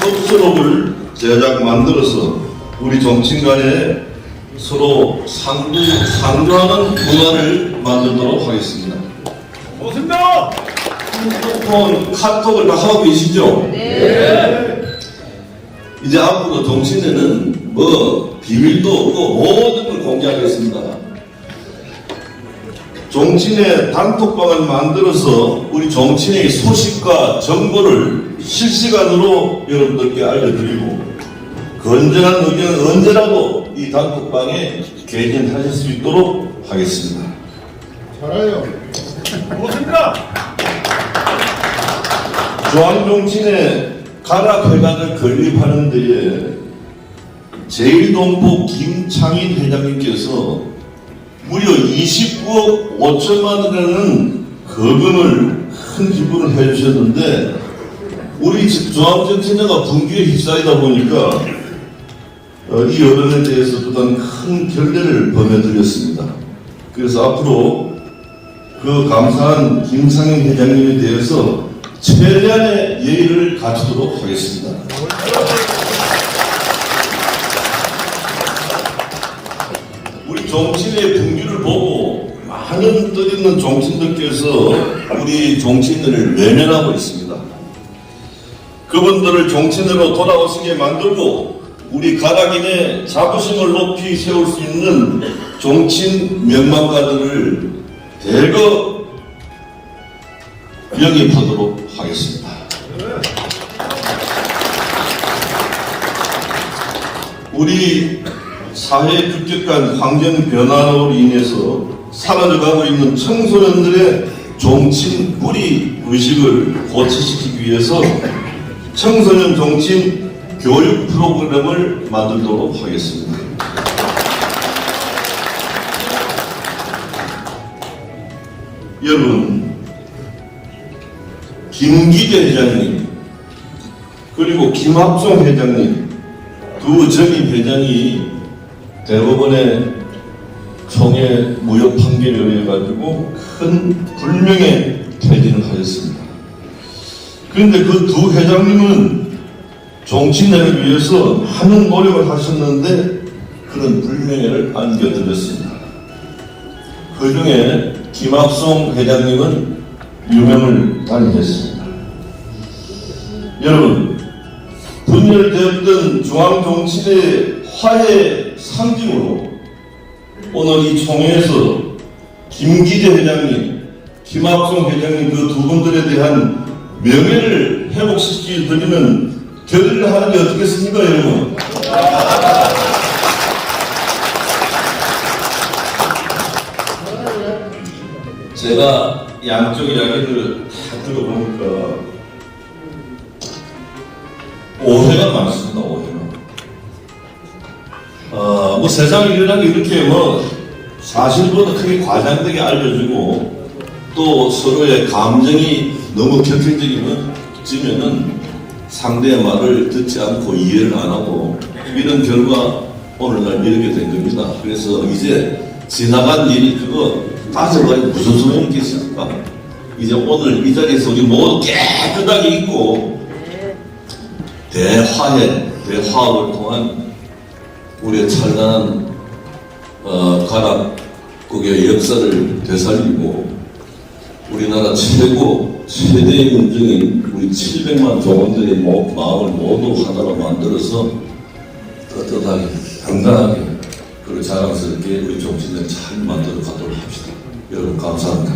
법수록을 제작 만들어서 우리 정치인 간에 서로 상조하는 문화를 만들도록 하겠습니다. 고맙습니다. 핸드폰, 카톡을 다 하고 계시죠? 네. 이제 앞으로 정치인에는 뭐 비밀도 없고 모든 걸 공개하겠습니다. 정치인의 단톡방을 만들어서 우리 정치인의 소식과 정보를 실시간으로 여러분들께 알려드리고 건전한 의견은 언제라도 이 단톡방에 개진하실 수 있도록 하겠습니다. 잘해요. 고맙습니다. 중앙정치인의 가락회관을 건립하는 데에 제1동포 김창인 회장님께서 무려 29억 5천만 원이라는 거금을 큰 기부를 해주셨는데 우리 중앙정치회가 분규에 휩싸이다 보니까 이 어른에 대해서 또한 큰 결례를 범해드렸습니다. 그래서 앞으로 그 감사한 김상현 회장님에 대해서 최대한의 예의를 갖추도록 하겠습니다. 우리 종친의 분규를 보고 많은 뜻있는 종친들께서 우리 종친들을 외면하고 있습니다. 그분들을 종친으로 돌아오시게 만들고 우리 가락인의 자부심을 높이 세울 수 있는 종친 명망가들을 대거 영입하도록 하겠습니다. 우리 사회의 급격한 환경 변화로 인해서 사라져가고 있는 청소년들의 종친 무리 의식을 고취시키기 위해서 청소년 종친 교육 프로그램을 만들도록 하겠습니다. 여러분, 김기재 회장님 그리고 김학종 회장님 두 전임 회장이 대법원의 총회 무효 판결에 의해 가지고 큰 불명예 퇴진을 하셨습니다. 그런데 그 두 회장님은 정치인을 위해서 많은 노력을 하셨는데 그런 불명예를 안겨드렸습니다. 그 중에 김학송 회장님은 유명을 달리했습니다. 여러분, 분열되었던 중앙정치의 화해 상징으로 오늘 이 총회에서 김기재 회장님, 김학송 회장님 그 두 분들에 대한 명예를 회복시켜 드리는 결의를 하는 게 어떻겠습니까, 여러분? 제가 양쪽 이야기를 다 들어보니까 오해가 많습니다. 오해가. 뭐 세상에 일어나는 게 이렇게 뭐 사실보다 크게 과장되게 알려주고 또 서로의 감정이 너무 격해지면은 상대의 말을 듣지 않고 이해를 안 하고 이런 결과 오늘날 이렇게 된 겁니다. 그래서 이제 지나간 일이 그거 다시 말해 무슨 소용이 있겠습니까? 이제 오늘 이 자리에서 우리 모두 깨끗하게 있고 대화합을 통한 우리의 찬란한 가락국의 역사를 되살리고 우리나라 최대의 문정인 우리 700만 조원들의 마음을 모두 하나로 만들어서 떳떳하게 당당하게 그리고 자랑스럽게 우리 정치인을 잘 만들어 가도록 합시다. 여러분 감사합니다.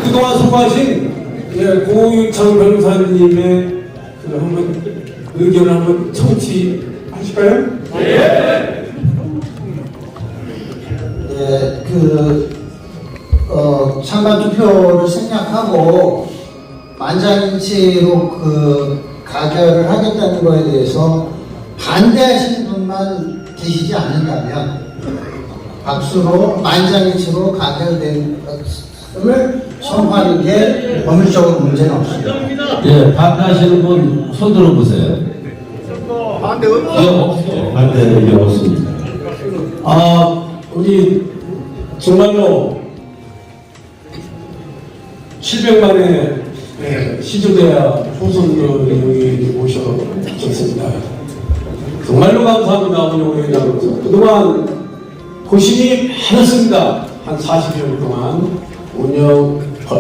그동안 수고하신 고윤창 변호사님의 그 한번 의견을 한번 청취하실까요? 네. 네, 찬반 투표를 생략하고 만장일치로 가결을 하겠다는 거에 대해서 반대하시는 분만 계시지 않는다면 박수로 만장일치로 가결된 것을 선포하는 게 법률적으로 문제는 없습니다. 예, 반대하시는 분 손 들어보세요. 반대 없어. 예, 없어요. 반대 예, 없습니다. 우리 정말로 700만의 시주대야 후손들이 모셔졌습니다. 정말로 감사합니다. 우리 회장으로서 그동안 고심이 많았습니다. 한 40년 동안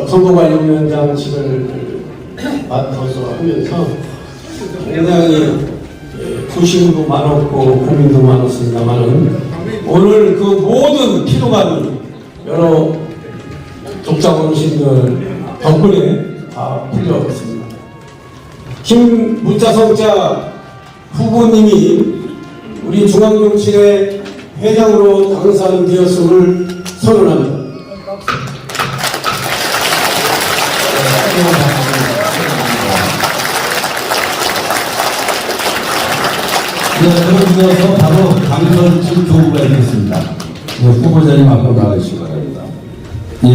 선거관리위원장직을 맡아서 하면서 굉장히 고심도 많았고 고민도 많았습니다만은 오늘 그 모든 피로감이 여러 족장 어르신들 덕분에 다 풀려왔습니다. 김문자성자 후보님이 우리 중앙정치회 회장으로 당선되었음을 선언합니다. 네, 그럼 이어서 바로 당선직 교부가 있겠습니다. 네, 후보자님 앞으로 나가주시기 바랍니다. 예.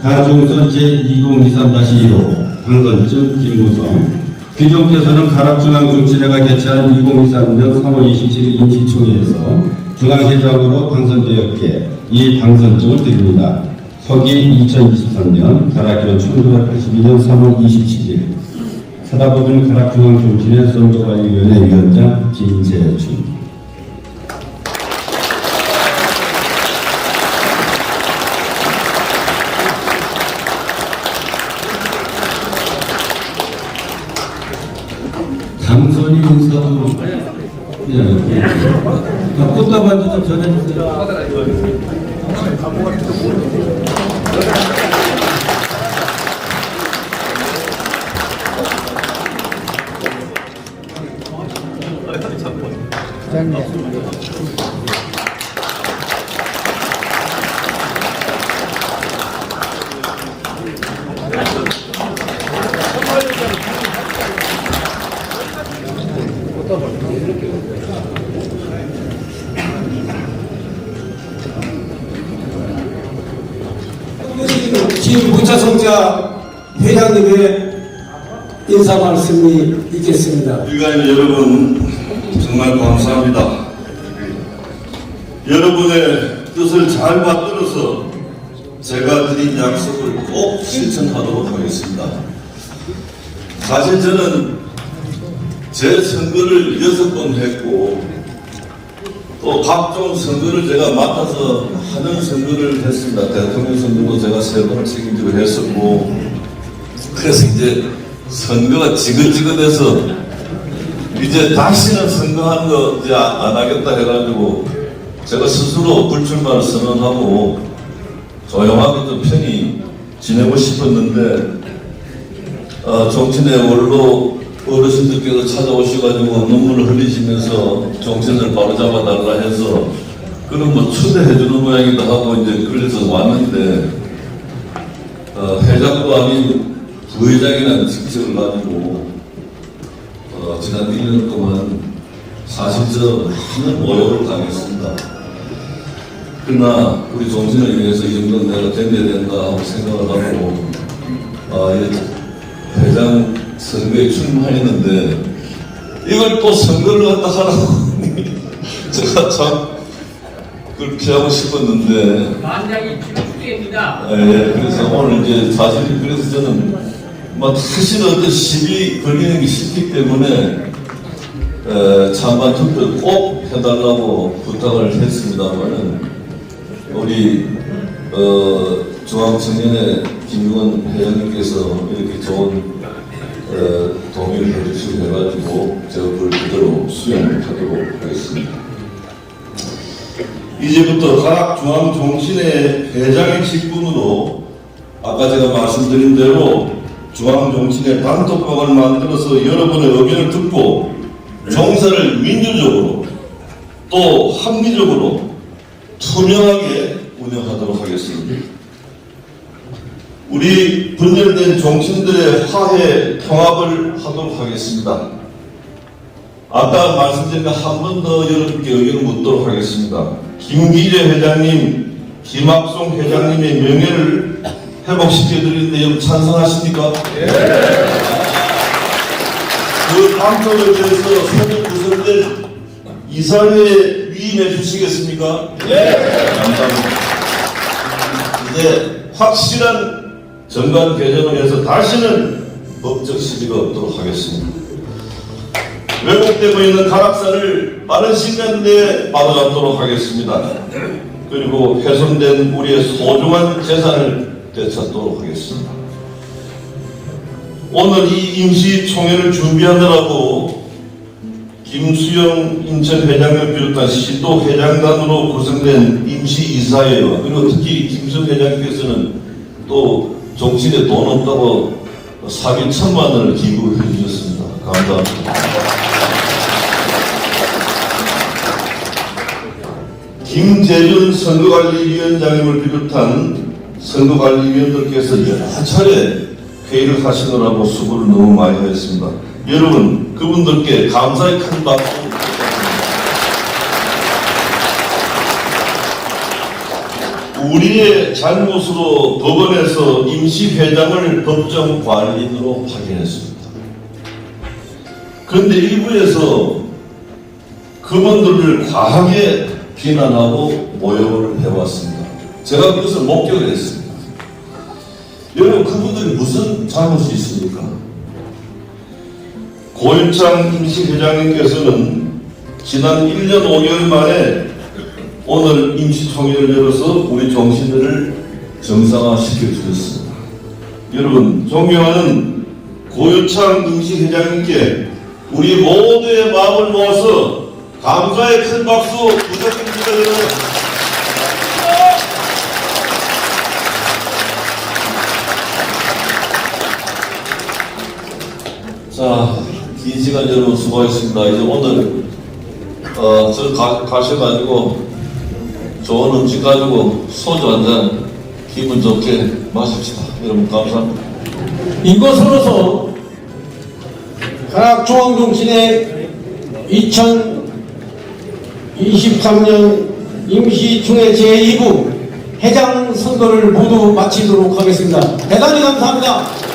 가중선 제2023-1호 당선증 김무성. 귀정께서는 가락중앙정치회가 개최한 2023년 3월 27일 임시총회에서 중앙회장으로 당선되었기에 이 당선증을 드립니다. 서기 2023년 가락기원 1982년 3월 27일 사다법인 가락중앙정치회 선거관리위원회 위원장 김재준. 당선인 인사도 꽃다발도 좀 전해주세요. 김부차성자 회장님의 인사 말씀이 있겠습니다. 일가인 여러분 정말 감사합니다. 여러분의 뜻을 잘 받들어서 제가 드린 약속을 꼭 실천하도록 하겠습니다. 사실 저는 제 선거를 6번 했고 또 각종 선거를 제가 맡아서 하는 선거를 했습니다. 대통령 선거도 제가 3번을 책임지고 했었고, 그래서 이제 선거가 지긋지긋해서 이제 다시는 선거하는 거 이제 안 하겠다 해가지고 제가 스스로 불출마를 선언하고 조용하게 좀 편히 지내고 싶었는데 정치인의 원로 어르신들께서 찾아오셔가지고 눈물을 흘리시면서 정신을 바로잡아달라 해서 그런 뭐 초대해주는 모양이기도 하고 이제 그래서 왔는데 회장도 아닌 부회장이라는 직책을 가지고 지난 1년 동안 사실 저 많은 모욕을 당했습니다. 그러나 우리 정신을 위해서 이 정도는 내가 견뎌야 된다 하고 생각을 하고 회장 선거에 출마했는데 이걸 또 선거를 갖다 하라고 제가 참 그걸 피하고 싶었는데 만장이 기록수입니다. 예, 그래서 오늘 이제 사실 그래서 저는 막 사실 어떤 시비 걸리는 게 싫기 때문에 찬반 투표를 꼭 해달라고 부탁을 했습니다만은 우리 중앙청년회 김용원 회장님께서 이렇게 좋은 동의를 해주시고 해가지고 제가 그걸 그대로 수용하도록 하겠습니다. 이제부터 각 중앙정치회 회장의 직분으로 아까 제가 말씀드린 대로 중앙정치회 단톡방을 만들어서 여러분의 의견을 듣고 정세를 민주적으로 또 합리적으로 투명하게 운영하도록 하겠습니다. 우리 분열된 정치인들의 화해 통합을 하도록 하겠습니다. 아까 말씀드린 거 한 번 더 여러분께 의견을 묻도록 하겠습니다. 김기재 회장님, 김학송 회장님의 명예를 회복시켜드리는데 여러분 찬성하십니까? 네. 그 방법에 대해서 소속 구성된 이사회에 위임해 주시겠습니까? 네. 감사합니다. 이제 확실한 정관 개정을 해서 다시는 법적 시비가 없도록 하겠습니다. 왜곡되고 있는 가락산을 빠른 시간 내에 바로잡도록 하겠습니다. 그리고 훼손된 우리의 소중한 재산을 되찾도록 하겠습니다. 오늘 이 임시총회를 준비하느라고 김수영 인천 회장을 비롯한 시도 회장단으로 구성된 임시이사회와 그리고 특히 김수영 회장께서는 또 정치인에 돈 없다고 사기 1,000만 원을 기부해 주셨습니다. 감사합니다. 김재준 선거관리위원장님을 비롯한 선거관리위원들께서 여러 차례 회의를 하시느라고 수고를 너무 많이 하셨습니다. 여러분 그분들께 감사의 큰 박수 부탁드립니다. 우리의 잘못으로 법원에서 임시회장을 법정관리인으로 확인했습니다. 그런데 일부에서 그분들을 과하게 비난하고 모욕을 해왔습니다. 제가 그것을 목격을 했습니다. 여러분, 그분들이 무슨 잘못이 있습니까? 고윤창 임시회장님께서는 지난 1년 5개월 만에 오늘 임시총회를 열어서 우리 정신들을 정상화시켜 주셨습니다. 여러분, 존경하는 고윤창 임시회장님께 우리 모두의 마음을 모아서 감사의 큰 박수 부탁드립니다. 여러분. 자, 긴 시간 여러분 수고하셨습니다. 이제 오늘 가셔가지고 좋은 음식 가지고 소주 한잔 기분 좋게 마십시다. 여러분 감사합니다. 이것으로서 가락중앙정신의 2023년 임시총회 제2부 회장 선거를 모두 마치도록 하겠습니다. 대단히 감사합니다.